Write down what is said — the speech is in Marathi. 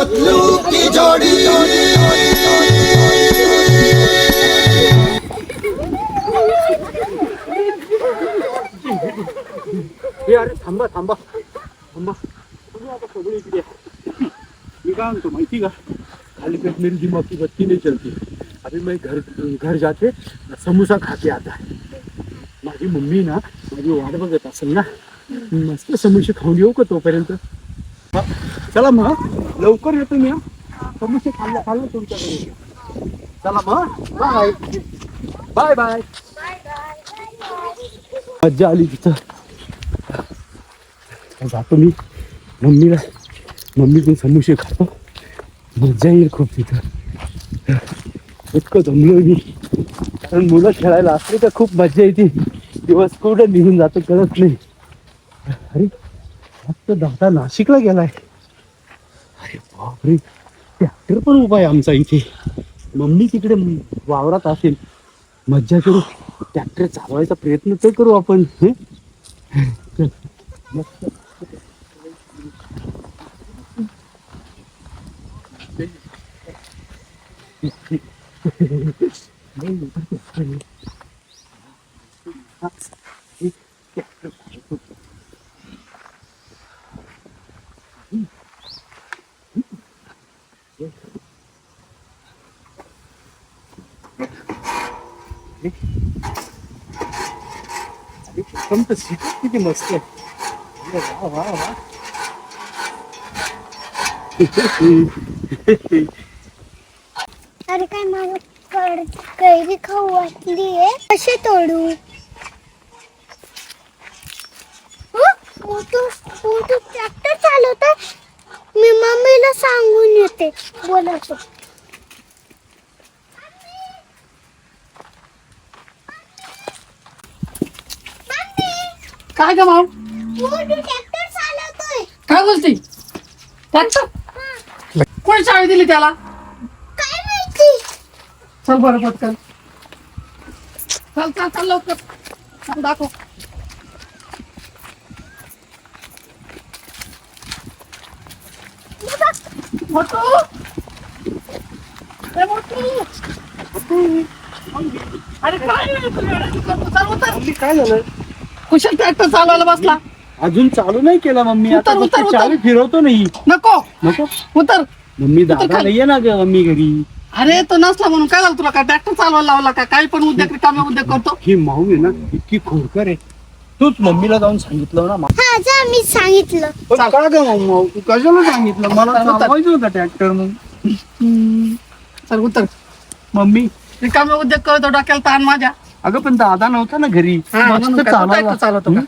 पतलू की जोड़ी। अरे थांबा थांबा थांबा तुम्ही आता सगळे इकडे मी काय म्हणतो माहिती का खाली पेट मेरी दिमाग की बत्ती नहीं चलती अभी मैं घर जाके समोसा खाते आता माझी मम्मी ना माझी वाट बघत असेल ना मस्त समोसे खाऊन येऊ का तोपर्यंत चला मग लवकर येतो मी समोसे खाल्ला तुमच्याकडे चला मग बाय बाय बाय मज्जा आली तिथं जातो मी मम्मी पण समोसे खातो मज्जा येईल खूप तिथं इतकं जमलोय मी कारण मुलं खेळायला असले तर खूप मज्जा येते दिवस कुठं निघून जातो कळत नाही अरे फक्त दादा नाशिकला गेलाय अरे बापरे ट्रॅक्टर पण उभा आहे आमचा इथे मम्मी तिकडे वावरात असेल मज्जा करू ट्रॅक्टर चालवायचा प्रयत्न तर करू आपण मस्त किती मस्त आहे वा वा वा अरे काय मला कैरी खाऊ वाटलीये कशी तोडू मोठू ट्रॅक्टर चालवत मी मम्मीला सांगून येते बोलायचं काय ग माऊ मोठू ट्रॅक्टर चालवतोय काय बोलते ट्रॅक्टर कोणी चावी दिली त्याला काय माहिती चल बरं पटकन चल चल चल लवकर चल दाखव मोठू ए मोठू अरे काय चल उतर मम्मी काय झालं कुशल ट्रॅक्टर चालवायला बसला अजून चालू नाही केला मम्मी आता उतर, फक्त उतर. चावी फिरवतो नाही नको नको उतर मम्मी दादा खाली. नाहीये ना ग मम्मी घरी अरे तो नसला म्हणून काय झालं तुला काय ट्रॅक्टर चालवायला लावला का काही पण उद्योग रिकामे उद्योग करतो ही माऊ आहे ना इतकी खोडकर आहे तूच मम्मीला जाऊन सांगितलं ना हा जा मी सांगितलं पण का ग माऊ तू कशाला सांगितलं मला उतर. चालवायचं होतं ट्रॅक्टर मग चल उतर मम्मी रिकामे उद्योग करतो डोक्याला ताण माझ्या अगं पण दादा नव्हता ना घरी म्हणून मस्त काय तू चालवायला. ट्रॅक्टर चालवतो का?